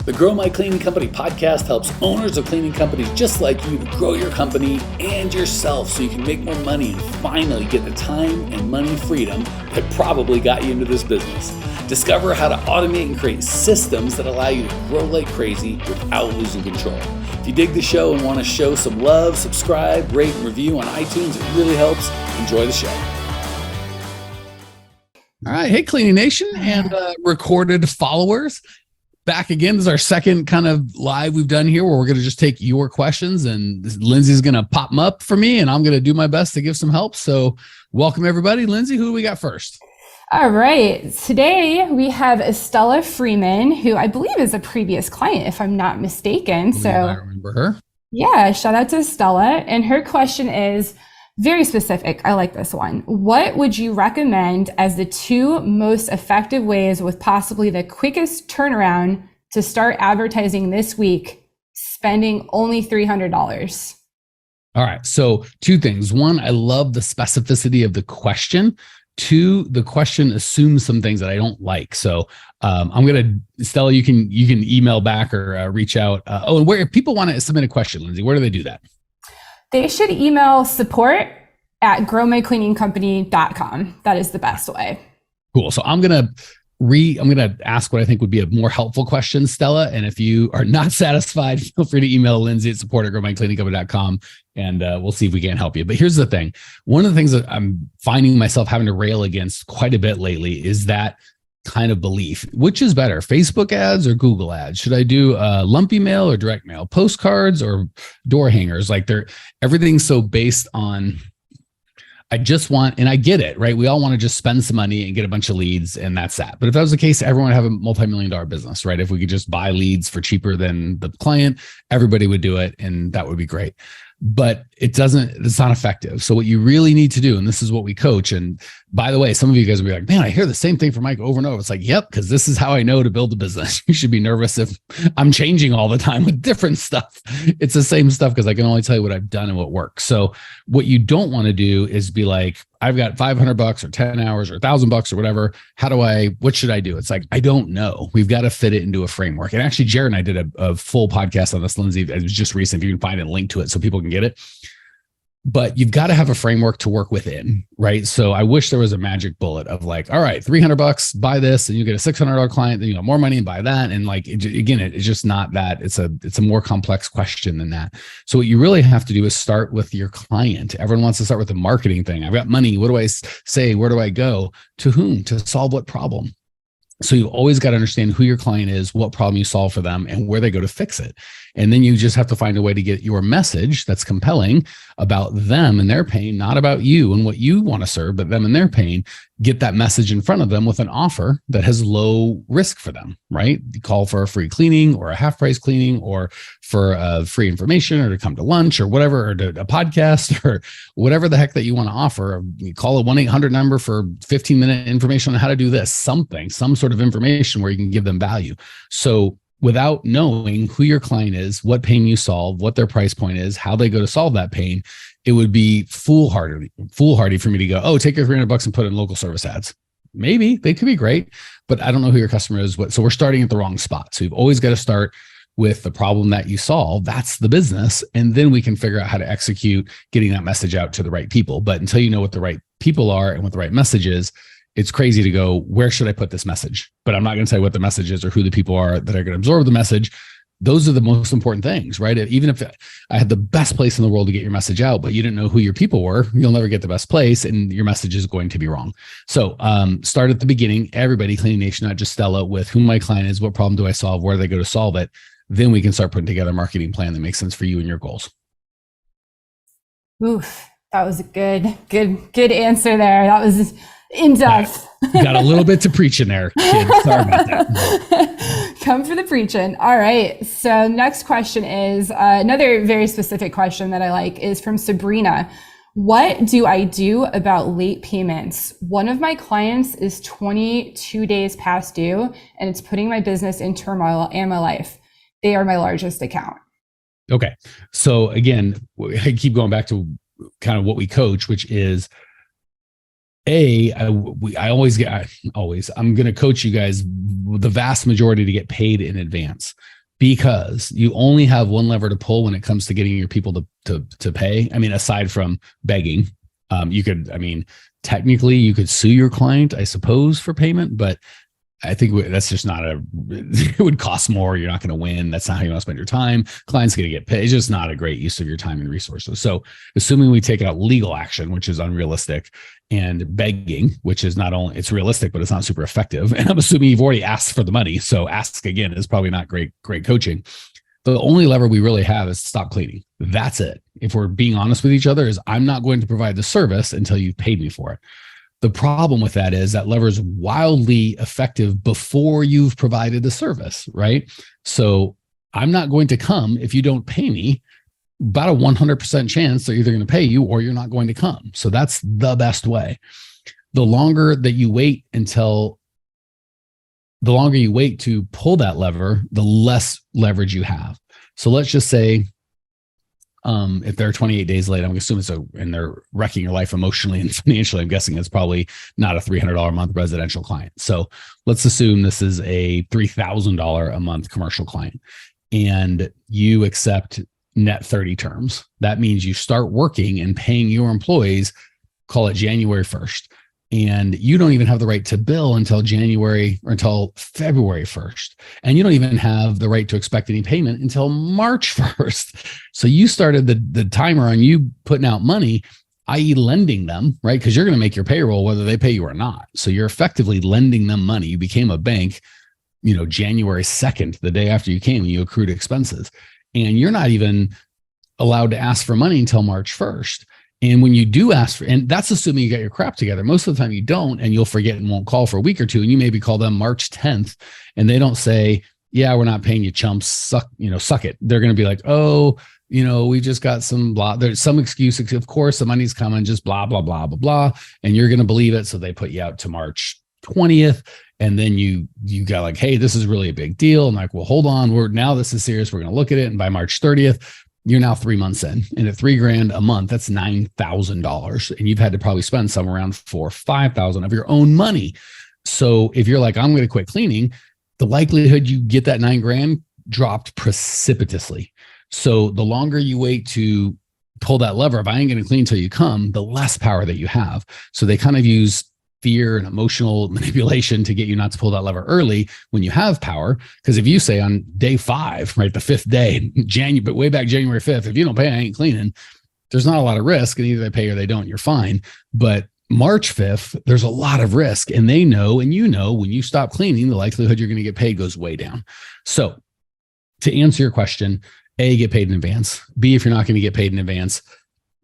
The Grow My Cleaning Company podcast helps owners of cleaning companies just like you to grow your company and yourself so you can make more money and finally get the time and money freedom that probably got you into this business. Discover how to automate and create systems that allow you to grow like crazy without losing control. If you dig the show and want to show some love, subscribe, rate, and review on iTunes. It really helps. Enjoy the show. All right. Hey, Cleaning Nation and recorded followers. Back again. This is our second kind of live we've done here where we're going to just take your questions and Lindsay's going to pop them up for me and I'm going to do my best to give some help. So welcome everybody. Lindsay, who do we got first? All right. Today we have Estella Freeman, who I believe is a previous client, if I'm not mistaken. So I remember her. Yeah, shout out to Estella. And her question is very specific. I like this one. What would you recommend as the two most effective ways with possibly the quickest turnaround to start advertising this week, spending only $300? All right. So two things. One, I love the specificity of the question. Two, the question assumes some things that I don't like. So I'm going to, Stella, you can email back or reach out. And where if people want to submit a question, Lindsay, where do they do that? They should email support@growmycleaningcompany.com. That is the best way. Cool. So I'm going to ask what I think would be a more helpful question, Stella. And if you are not satisfied, feel free to email Lindsay at support@growmycleaningcompany.com and we'll see if we can help you. But here's the thing. One of the things that I'm finding myself having to rail against quite a bit lately is that kind of belief. Which is better, Facebook ads or Google ads? Should I do lumpy mail or direct mail, postcards or door hangers? Like everything's so based on, I just want, and I get it, right? We all want to just spend some money and get a bunch of leads and that's that. But if that was the case, everyone would have a multi-million-dollar business, right? If we could just buy leads for cheaper than the client, everybody would do it and that would be great. But it's not effective. So what you really need to do, and this is what we coach. And by the way, some of you guys will be like, man, I hear the same thing from Mike over and over. It's like, yep, because this is how I know to build a business. You should be nervous if I'm changing all the time with different stuff. It's the same stuff because I can only tell you what I've done and what works. So what you don't want to do is be like, I've got $500 or 10 hours or $1,000 or whatever. What should I do? It's like, I don't know. We've got to fit it into a framework. And actually, Jared and I did a full podcast on this, Lindsay. It was just recent. If you can find a link to it so people can get it. But you've got to have a framework to work within, right? So I wish there was a magic bullet of like, all right, $300, buy this, and you get a $600 client, then you got more money and buy that. And like, it's just not that. It's a more complex question than that. So what you really have to do is start with your client. Everyone wants to start with the marketing thing. I've got money. What do I say? Where do I go? To whom? To solve what problem? So you've always got to understand who your client is, what problem you solve for them, and where they go to fix it. And then you just have to find a way to get your message that's compelling about them and their pain, not about you and what you want to serve, but them and their pain. Get that message in front of them with an offer that has low risk for them, right? You call for a free cleaning or a half price cleaning or for free information or to come to lunch or whatever, or to a podcast or whatever the heck that you want to offer. You call a 1-800 number for 15-minute information on how to do this, some sort of information where you can give them value. So without knowing who your client is, what pain you solve, what their price point is, how they go to solve that pain, it would be foolhardy for me to go, oh, take your $300 and put it in local service ads. Maybe they could be great, but I don't know who your customer is. So we're starting at the wrong spot. So you've always got to start with the problem that you solve. That's the business. And then we can figure out how to execute getting that message out to the right people. But until you know what the right people are and what the right message is, it's crazy to go, where should I put this message? But I'm not going to tell you what the message is or who the people are that are going to absorb the message. Those are the most important things, right? Even if I had the best place in the world to get your message out, but you didn't know who your people were, you'll never get the best place and your message is going to be wrong. So start at the beginning, everybody, Cleaning Nation, not just Stella, with who my client is, what problem do I solve, where do they go to solve it? Then we can start putting together a marketing plan that makes sense for you and your goals. Oof, that was a good answer there. That was in depth. Got a little bit to preach in there, kid. Sorry about that. Come for the preaching. All right. So next question is another very specific question that I like is from Sabrina. What do I do about late payments? One of my clients is 22 days past due, and it's putting my business in turmoil and my life. They are my largest account. Okay. So again, I keep going back to kind of what we coach, which is I'm going to coach you guys the vast majority to get paid in advance, because you only have one lever to pull when it comes to getting your people to pay. I mean, aside from begging, technically you could sue your client, I suppose, for payment, but I think that's just it would cost more. You're not going to win. That's not how you want to spend your time. Client's going to get paid. It's just not a great use of your time and resources. So assuming we take out legal action, which is unrealistic, and begging, which is not only, it's realistic, but it's not super effective. And I'm assuming you've already asked for the money. So ask again is probably not great coaching. The only lever we really have is stop cleaning. That's it. If we're being honest with each other, is I'm not going to provide the service until you've paid me for it. The problem with that is that lever is wildly effective before you've provided the service, right? So I'm not going to come if you don't pay me. About a 100% chance they're either going to pay you or you're not going to come. So that's the best way. The longer you wait to pull that lever, the less leverage you have. So let's just say, if they're 28 days late, I'm assuming and they're wrecking your life emotionally and financially, I'm guessing it's probably not a $300 a month residential client. So let's assume this is a $3,000 a month commercial client, and you accept net 30 terms. That means you start working and paying your employees, call it January 1st. And you don't even have the right to bill until January or until February 1st. And you don't even have the right to expect any payment until March 1st. So you started the timer on you putting out money, i.e. lending them, right? Because you're going to make your payroll whether they pay you or not. So you're effectively lending them money. You became a bank, January 2nd, the day after you came, and you accrued expenses. And you're not even allowed to ask for money until March 1st. And when you do ask for, and that's assuming you got your crap together. Most of the time you don't, and you'll forget and won't call for a week or two. And you maybe call them March 10th and they don't say, yeah, we're not paying you, chumps, suck it. They're going to be like, oh, we just got some blah. There's some excuse. Of course, the money's coming, just blah, blah, blah, blah, blah. And you're going to believe it. So they put you out to March 20th. And then you got like, hey, this is really a big deal. I'm like, well, hold on. Now this is serious. We're going to look at it. And by March 30th, you're now 3 months in, and at $3,000 a month, that's $9,000. And you've had to probably spend somewhere around $4,000 or $5,000 of your own money. So if you're like, I'm going to quit cleaning, the likelihood you get that $9,000 dropped precipitously. So the longer you wait to pull that lever, if I ain't going to clean until you come, the less power that you have. So they kind of use fear and emotional manipulation to get you not to pull that lever early when you have power. Because if you say on day 5, right, the 5th day, but way back January 5th, if you don't pay, I ain't cleaning, there's not a lot of risk, and either they pay or they don't, you're fine. But March 5th, there's a lot of risk, and they know, and when you stop cleaning, the likelihood you're going to get paid goes way down. So to answer your question, A, get paid in advance. B, if you're not going to get paid in advance,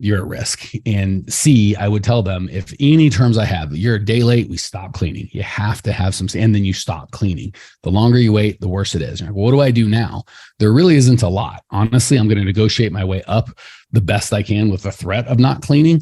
you're at risk. And C, I would tell them, if any terms I have, you're a day late, we stop cleaning. You have to have some, and then you stop cleaning. The longer you wait, the worse it is. Like, well, what do I do now? There really isn't a lot. Honestly, I'm going to negotiate my way up the best I can with the threat of not cleaning.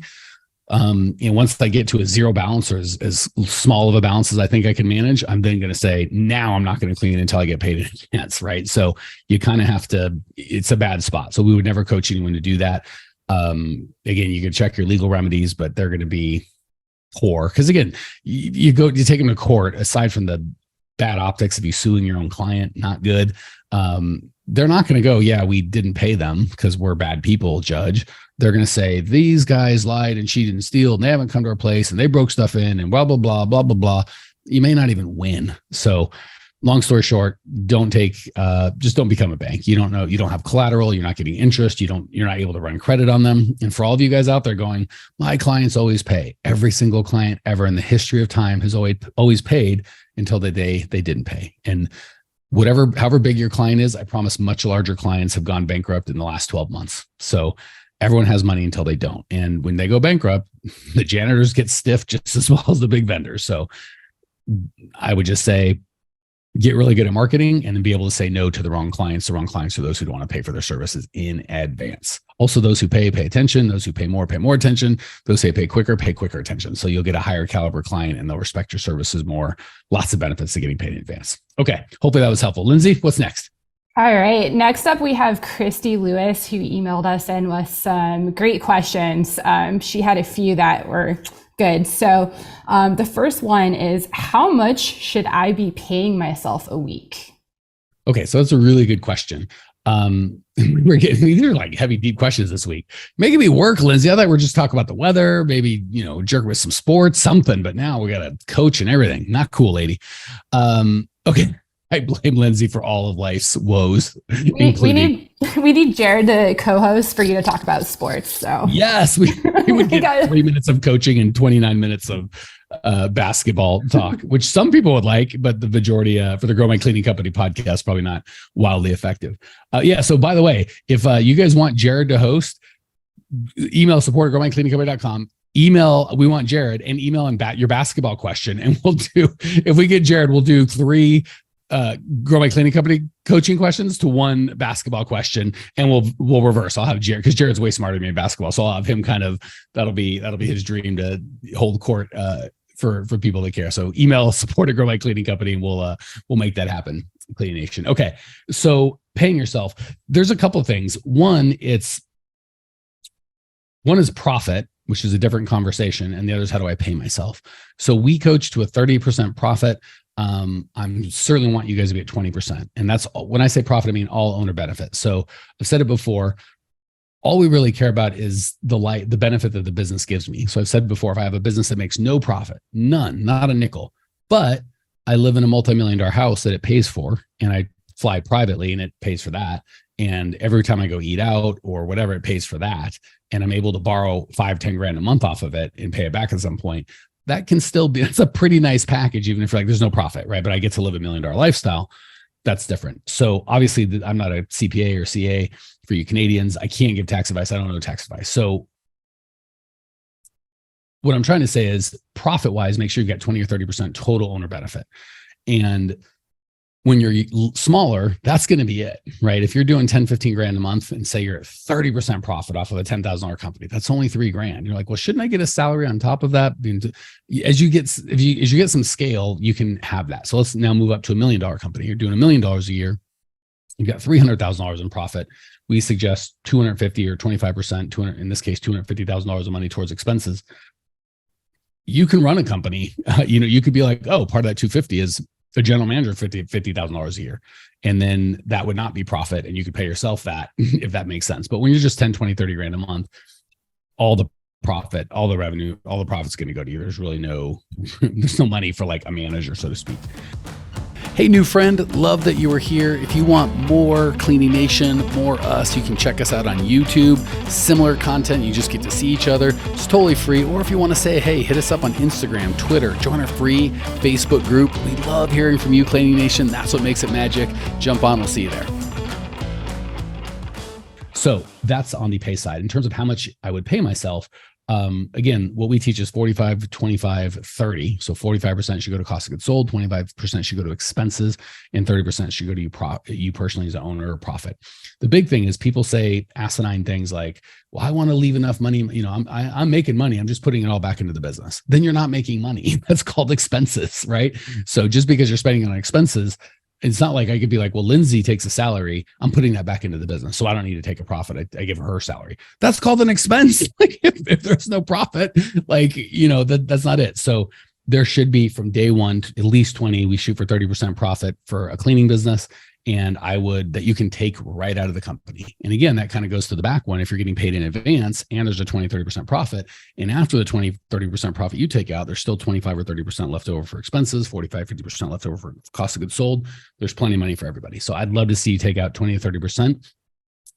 And once I get to a zero balance, or as small of a balance as I think I can manage, I'm then going to say, now I'm not going to clean until I get paid in advance, right? So you kind of have to, it's a bad spot. So we would never coach anyone to do that. Again, you can check your legal remedies, but they're going to be poor. Because again, you take them to court, aside from the bad optics of you suing your own client, not good. They're not going to go, yeah, we didn't pay them because we're bad people, judge. They're going to say, these guys lied and cheated and steal, and they haven't come to our place, and they broke stuff in, and blah, blah, blah, blah, blah, blah. You may not even win. So long story short, just don't become a bank. You don't know, you don't have collateral, you're not getting interest, you're not able to run credit on them. And for all of you guys out there going, my clients always pay. Every single client ever in the history of time has always paid until the day they didn't pay. And however big your client is, I promise much larger clients have gone bankrupt in the last 12 months. So everyone has money until they don't. And when they go bankrupt, the janitors get stiff just as well as the big vendors. So I would just say, get really good at marketing and then be able to say no to the wrong clients. The wrong clients are those who don't want to pay for their services in advance. Also, those who pay attention. Those who pay more attention. Those who pay quicker attention. So you'll get a higher caliber client and they'll respect your services more. Lots of benefits to getting paid in advance. Okay. Hopefully that was helpful. Lindsay, what's next? All right. Next up, we have Christy Lewis, who emailed us in with some great questions. She had a few that were Good. So the first one is, how much should I be paying myself a week? Okay, so that's a really good question. We're getting, these are like heavy, deep questions this week. Making me work, Lindsay. I thought we were just talking about the weather, maybe, jerk with some sports, something, but now we got a coach and everything. Not cool, lady. Okay. I blame Lindsay for all of life's woes, including we need Jared to co-host for you to talk about sports. So yes, we would get 3 minutes of coaching and 29 minutes of basketball talk, which some people would like, but the majority for the Grow My Cleaning Company podcast, probably not wildly effective. Yeah. So by the way, if you guys want Jared to host, email support@growmycleaningcompany.com. We want Jared, and email him your basketball question. And if we get Jared, we'll do 3 Grow My Cleaning Company coaching questions to 1 basketball question, and we'll reverse. I'll have Jared, because Jared's way smarter than me in basketball, so I'll have him that'll be his dream to hold court for people that care. So email support@Grow My Cleaning Company, and we'll make that happen. Cleaning Nation. Okay, so paying yourself. There's a couple of things. One is profit, which is a different conversation, and the other is how do I pay myself. So we coach to a 30% profit. I'm certainly want you guys to be at 20%. And that's when I say profit, I mean all owner benefit. So I've said it before, all we really care about is the benefit that the business gives me. So I've said before, if I have a business that makes no profit, none, not a nickel, but I live in a multi-million-dollar house that it pays for, and I fly privately and it pays for that. And every time I go eat out or whatever, it pays for that. And I'm able to borrow 5-10 grand a month off of it and pay it back at some point. That can still be, that's a pretty nice package, even if you're like, there's no profit, right? But I get to live $1 million lifestyle. That's different. So obviously I'm not a CPA or CA for you Canadians. I can't give tax advice. I don't know tax advice. So what I'm trying to say is profit wise, make sure you get 20 or 30% total owner benefit. And when you're smaller, that's going to be it, right? If you're doing 10, 15 grand a month and say you're at 30% profit off of a $10,000 company, that's only 3 grand. You're like, well, shouldn't I get a salary on top of that? As you get some scale, you can have that. So let's now move up to $1 million company. You're doing $1 million a year. You've got $300,000 in profit. We suggest 250 or 25%, in this case, $250,000 of money towards expenses. You can run a company. You could be like, oh, part of that 250 is a general manager, $50,000 a year. And then that would not be profit. And you could pay yourself that if that makes sense. But when you're just 10, 20, 30 grand a month, all the profit, all the revenue, all the profit's going to go to you. There's really there's no money for like a manager, so to speak. Hey, new friend, love that you were here. If you want more Cleaning Nation, more us, you can check us out on YouTube. Similar content, you just get to see each other. It's totally free. Or if you want to say, hey, hit us up on Instagram, Twitter, join our free Facebook group. We love hearing from you, Cleaning Nation. That's what makes it magic. Jump on, we'll see you there. So that's on the pay side. In terms of how much I would pay myself, again, what we teach is 45, 25, 30. So 45% should go to cost of goods sold, 25% should go to expenses, and 30% should go to you personally as an owner or profit. The big thing is people say asinine things like, well, I want to leave enough money. I'm making money. I'm just putting it all back into the business. Then you're not making money. That's called expenses, right? So just because you're spending on expenses, it's not like I could be like, well, Lindsay takes a salary. I'm putting that back into the business. So I don't need to take a profit. I give her salary. That's called an expense. Like if there's no profit, that's not it. So there should be from day one, at least 20, we shoot for 30% profit for a cleaning business. And that you can take right out of the company. And again, that kind of goes to the back one. If you're getting paid in advance and there's a 20, 30% profit, and after the 20, 30% profit you take out, there's still 25 or 30% left over for expenses, 45, 50% left over for cost of goods sold. There's plenty of money for everybody. So I'd love to see you take out 20 to 30%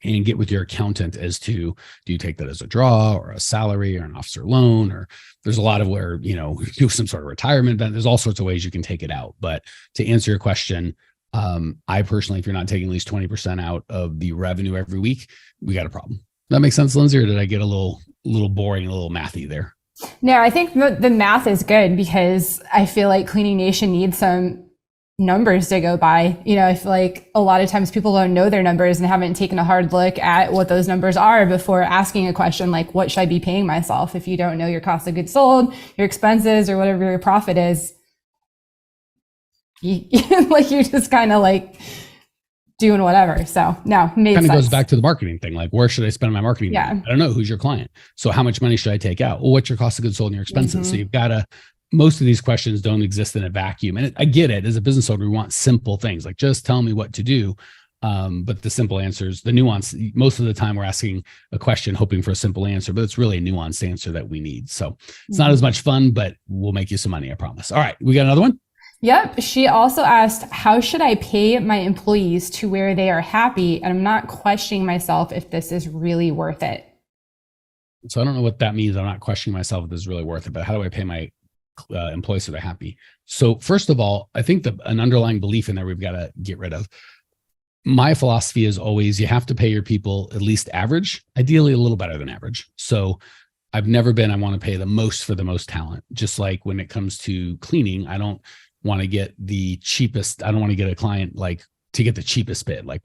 and get with your accountant as to, do you take that as a draw or a salary or an officer loan? Or there's a lot of where, do some sort of retirement. There's all sorts of ways you can take it out. But to answer your question, I personally, if you're not taking at least 20% out of the revenue every week, we got a problem. That makes sense, Lindsay, or did I get a little boring, a little mathy there? No, I think the math is good because I feel like Cleaning Nation needs some numbers to go by. I feel like a lot of times people don't know their numbers and haven't taken a hard look at what those numbers are before asking a question like, what should I be paying myself? If you don't know your cost of goods sold, your expenses, or whatever your profit is, you're just kind of like doing whatever. So no, made Kind of sense. goes back to the marketing thing. Like, where should I spend my marketing Yeah. money? I don't know. Who's your client? So how much money should I take out? Well, what's your cost of goods sold and your expenses? So you've got to, most of these questions don't exist in a vacuum. And I get it. As a business owner, we want simple things, like just tell me what to do. But the simple answers, the nuance, most of the time we're asking a question hoping for a simple answer, but it's really a nuanced answer that we need. So it's not as much fun, but we'll make you some money, I promise. All right, we got another one. Yep. She also asked, how should I pay my employees to where they are happy? And I'm not questioning myself if this is really worth it. So I don't know what that means. I'm not questioning myself if this is really worth it, but how do I pay my employees so they're happy? So first of all, I think an underlying belief in there we've got to get rid of. My philosophy is always you have to pay your people at least average, ideally a little better than average. So I've never been, I want to pay the most for the most talent. Just like when it comes to cleaning, I don't want to get the cheapest. I don't want to get a client like to get the cheapest bid. Like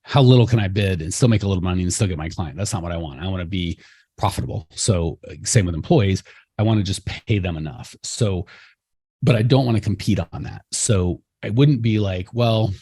how little can I bid and still make a little money and still get my client? That's not what I want. I want to be profitable. So same with employees. I want to just pay them enough. So, but I don't want to compete on that. So I wouldn't be like, well,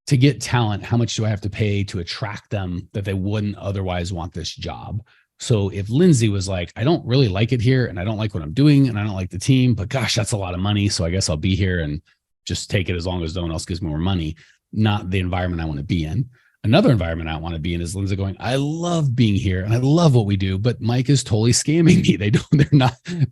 to get talent, how much do I have to pay to attract them that they wouldn't otherwise want this job? So if Lindsay was like, I don't really like it here and I don't like what I'm doing and I don't like the team, but gosh, that's a lot of money. So I guess I'll be here and just take it as long as no one else gives me more money, not the environment I want to be in. Another environment I want to be in is Lindsay going, I love being here and I love what we do, but Mike is totally scamming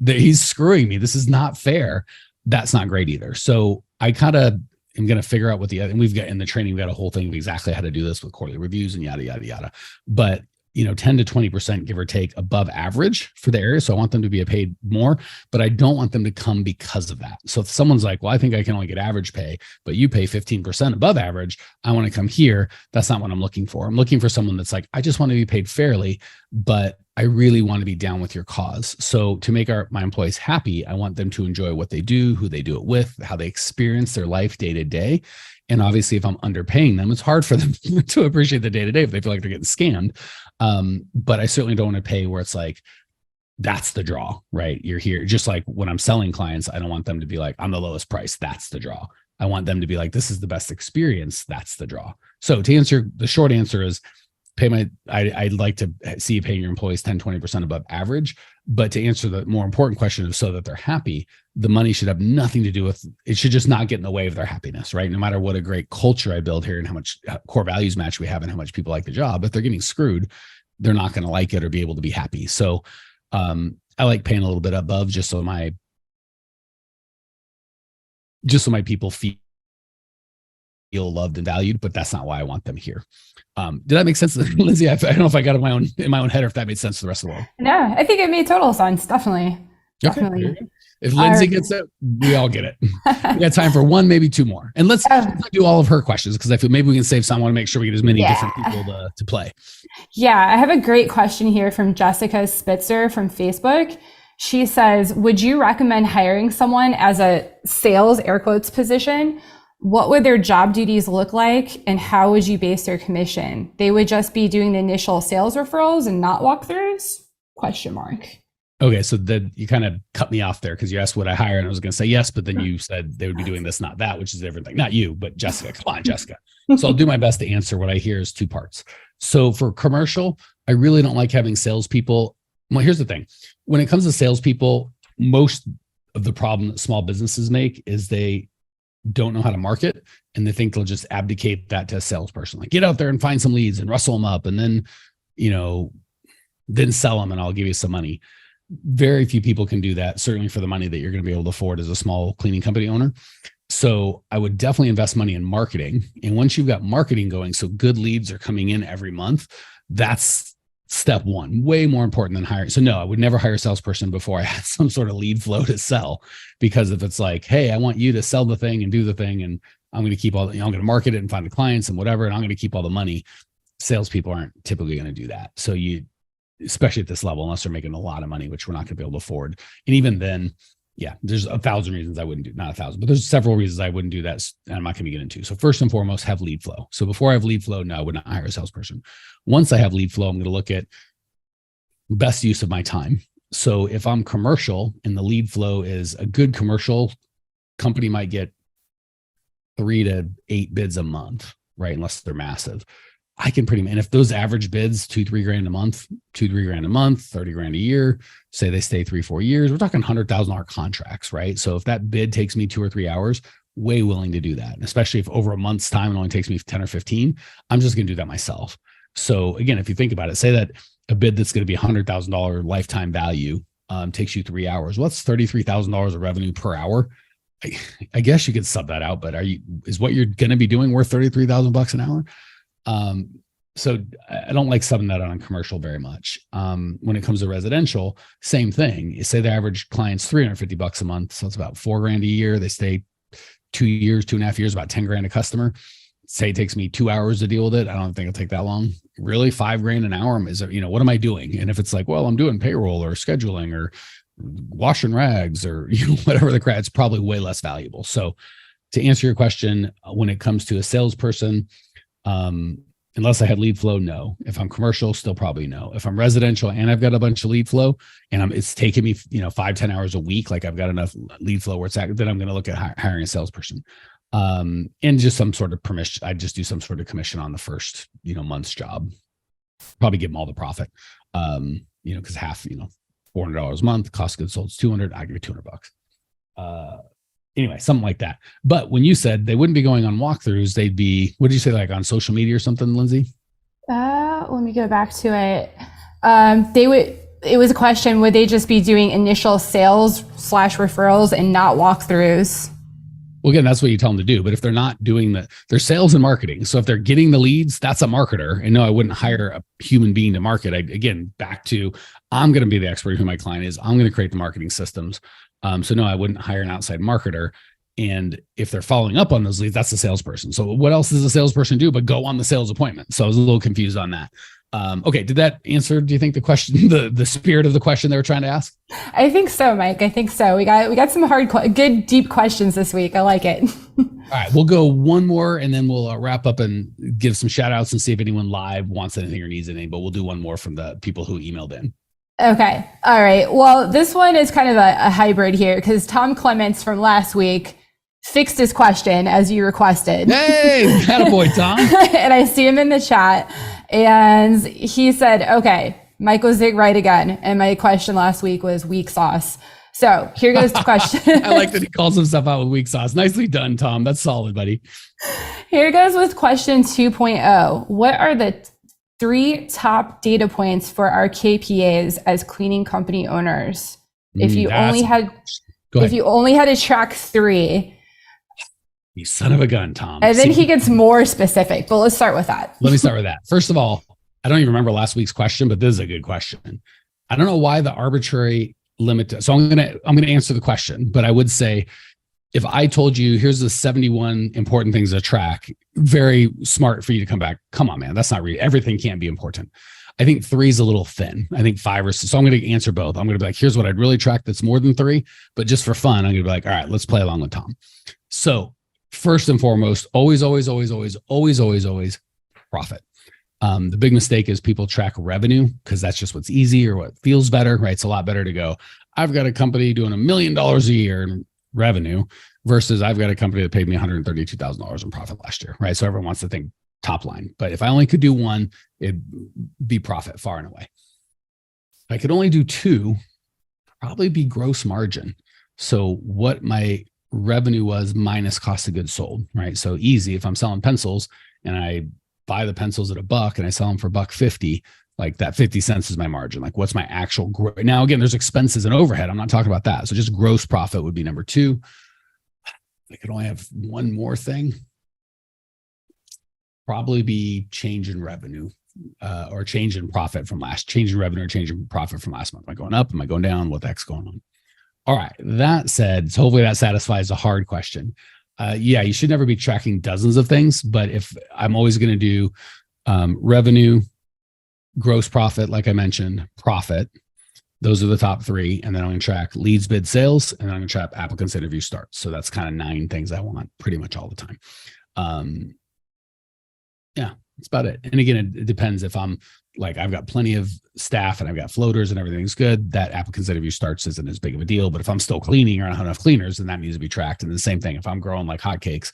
me. He's screwing me. This is not fair. That's not great either. So I kind of am going to figure out and we've got in the training, we've got a whole thing of exactly how to do this with quarterly reviews and yada, yada, yada. But 10 to 20%, give or take, above average for the area. So I want them to be paid more, but I don't want them to come because of that. So if someone's like, well, I think I can only get average pay, but you pay 15% above average, I want to come here. That's not what I'm looking for. I'm looking for someone that's like, I just want to be paid fairly, but I really want to be down with your cause. So to make my employees happy, I want them to enjoy what they do, who they do it with, how they experience their life day to day. And obviously, if I'm underpaying them, it's hard for them to appreciate the day to day if they feel like they're getting scammed. But I certainly don't want to pay where it's like, that's the draw, right? You're here. Just like when I'm selling clients, I don't want them to be like, I'm the lowest price. That's the draw. I want them to be like, this is the best experience. That's the draw. So to answer, the short answer is I'd like to see you paying your employees 10, 20% above average. But to answer the more important question of so that they're happy, the money should have nothing to do with, it should just not get in the way of their happiness, right? No matter what a great culture I build here and how much core values match we have and how much people like the job, if they're getting screwed, they're not going to like it or be able to be happy. So I like paying a little bit above just so my people feel loved and valued, but that's not why I want them here. Did that make sense, Lindsay? I don't know if I got it in my own head or if that made sense to the rest of the world. No, I think it made total sense. Definitely. Okay. If Lindsay gets it, we all get it. We got time for one, maybe two more. And let's do all of her questions because I feel maybe we can save some. I want to make sure we get as many different people to play. Yeah, I have a great question here from Jessica Spitzer from Facebook. She says, would you recommend hiring someone as a sales, air quotes, position? What would their job duties look like and how would you base their commission? They would just be doing the initial sales referrals and not walkthroughs? ? Okay, so then you kind of cut me off there because you asked would I hire and I was going to say yes, but then you said they would be doing this, not that, which is a different thing. Not you, but Jessica. Come on, Jessica. So I'll do my best to answer. What I hear is two parts. So for commercial, I really don't like having salespeople. Well, here's the thing. When it comes to salespeople, most of the problem that small businesses make is they don't know how to market and they think they'll just abdicate that to a salesperson. Like get out there and find some leads and rustle them up and then, then sell them and I'll give you some money. Very few people can do that, certainly for the money that you're going to be able to afford as a small cleaning company owner. So I would definitely invest money in marketing. And once you've got marketing going, so good leads are coming in every month, that's step one, way more important than hiring. So no, I would never hire a salesperson before I had some sort of lead flow to sell. Because if it's like, hey, I want you to sell the thing and do the thing, and I'm going to keep I'm going to market it and find the clients and whatever, and I'm going to keep all the money. Salespeople aren't typically going to do that. So especially at this level, unless they're making a lot of money, which we're not going to be able to afford. And even then, yeah, there's 1,000 reasons I wouldn't do, not 1,000, but there's several reasons I wouldn't do that. And I'm not going to get into. So first and foremost, have lead flow. So before I have lead flow, no, I would not hire a salesperson. Once I have lead flow, I'm going to look at best use of my time. So if I'm commercial and the lead flow is a good commercial company might get 3 to 8 bids a month, right? Unless they're massive. I can and if those average bids, 2-3 grand a month, 2-3 grand a month, 30 grand a year, say they stay 3-4 years, we're talking $100,000 contracts, right? So if that bid takes me 2 or 3 hours, way willing to do that. And especially if over a month's time, it only takes me 10 or 15, I'm just going to do that myself. So again, if you think about it, say that a bid that's going to be $100,000 lifetime value takes you 3 hours. What's $33,000 of revenue per hour? I guess you could sub that out, but is what you're going to be doing worth $33,000 an hour? So I don't like subbing that on commercial very much. When it comes to residential, same thing. You say the average client's $350 a month. So it's about $4 grand a year. They stay 2 years, 2.5 years, about 10 grand a customer. Say it takes me 2 hours to deal with it. I don't think it'll take that long. Really, 5 grand an hour is, what am I doing? And if it's like, well, I'm doing payroll or scheduling or washing rags or, whatever the crap, it's probably way less valuable. So to answer your question, when it comes to a salesperson, unless I had lead flow, no. If I'm commercial, still probably no. If I'm residential and I've got a bunch of lead flow and it's taking me, 5-10 hours a week, like I've got enough lead flow where it's at, then I'm going to look at hiring a salesperson. And just some sort of permission. I just do some sort of commission on the first, month's job, probably give them all the profit. Cause half, $400 a month, cost of goods sold is $200. I give you $200. Anyway, something like that. But when you said they wouldn't be going on walkthroughs, they'd be, what did you say, like on social media or something, Lindsay? Let me go back to it. It was a question, would they just be doing initial sales / referrals and not walkthroughs? Well, again, that's what you tell them to do. But if they're not doing their sales and marketing. So if they're getting the leads, that's a marketer. And no, I wouldn't hire a human being to market. Back to, I'm going to be the expert who my client is. I'm going to create the marketing systems. So no, I wouldn't hire an outside marketer. And if they're following up on those leads, that's the salesperson. So what else does a salesperson do but go on the sales appointment? So I was a little confused on that. Okay. Did that answer, do you think, the question, the spirit of the question they were trying to ask? I think so, Mike. I think so. We got some good, deep questions this week. I like it. All right. We'll go one more and then we'll wrap up and give some shout outs and see if anyone live wants anything or needs anything, but we'll do one more from the people who emailed in. Okay. All right. Well, this one is kind of a hybrid here because Tom Clements from last week fixed his question as you requested. Hey, attaboy, Tom. And I see him in the chat and he said, okay, Mike was right again. And my question last week was weak sauce. So here goes the question. I like that he calls himself out with weak sauce. Nicely done, Tom. That's solid, buddy. Here goes with question 2.0. What are the 3 top data points for our KPAs as cleaning company owners? If you only had to track 3. You son of a gun, Tom. And then he gets more specific, but let's start with that. Let me start with that. First of all, I don't even remember last week's question, but this is a good question. I don't know why the arbitrary limit. So I'm gonna answer the question, but I would say, if I told you here's the 71 important things to track, very smart for you to come back. Come on, man, that's not real. Everything can't be important. I think 3 is a little thin. I think 5 or 6. So I'm going to answer both. I'm going to be like, here's what I'd really track that's more than 3, but just for fun, I'm going to be like, all right, let's play along with Tom. So first and foremost, always profit. The big mistake is people track revenue because that's just what's easy or what feels better, right? It's a lot better to go, I've got a company doing $1 million a year in revenue versus I've got a company that paid me $132,000 in profit last year, right? So everyone wants to think top line, but if I only could do one, it'd be profit far and away. If I could only do 2, probably be gross margin. So what my revenue was minus cost of goods sold, right? So easy. If I'm selling pencils and I buy the pencils at $1 and I sell them for $1.50, like that 50 cents is my margin. Like what's my actual now again, there's expenses and overhead. I'm not talking about that. So just gross profit would be number 2. I could only have one more thing. Probably be change in revenue or change in profit from change in revenue or change in profit from last month. Am I going up? Am I going down? What the heck's going on? All right. That said, so hopefully that satisfies a hard question. Yeah, you should never be tracking dozens of things, but if I'm always going to do revenue, gross profit, like I mentioned, profit, those are the top 3. And then I'm going to track leads, bid, sales, and then I'm going to track applicants, interview, starts. So that's kind of 9 things I want pretty much all the time. Yeah, that's about it. And again, it depends if I'm like, I've got plenty of staff and I've got floaters and everything's good, that applicants interview starts isn't as big of a deal. But if I'm still cleaning or I don't have enough cleaners, then that needs to be tracked. And the same thing, if I'm growing like hotcakes,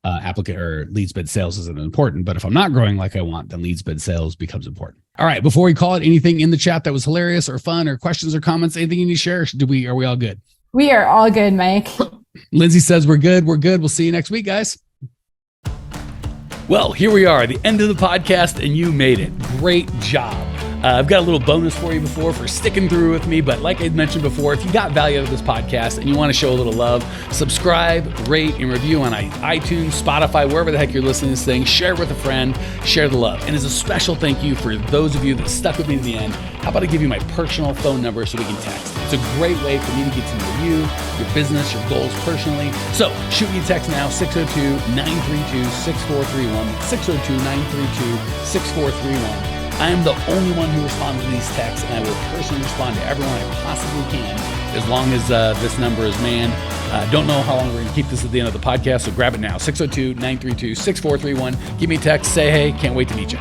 applicant or leads bid sales isn't important. But if I'm not growing like I want, then leads bid sales becomes important. All right. Before we call it, anything in the chat that was hilarious or fun or questions or comments, anything you need to share? Are we all good? We are all good, Mike. Lindsay says we're good. We're good. We'll see you next week, guys. Well, here we are, the end of the podcast, and you made it. Great job. I've got a little bonus for you for sticking through with me. But like I mentioned before, if you got value out of this podcast and you want to show a little love, subscribe, rate, and review on iTunes, Spotify, wherever the heck you're listening to this thing. Share it with a friend. Share the love. And as a special thank you for those of you that stuck with me to the end, how about I give you my personal phone number so we can text? It's a great way for me to get to know you, your business, your goals personally. So shoot me a text now, 602-932-6431, 602-932-6431. I am the only one who responds to these texts, and I will personally respond to everyone I possibly can as long as this number is manned. Don't know how long we're going to keep this at the end of the podcast, so grab it now, 602-932-6431. Give me a text, say hey, can't wait to meet you.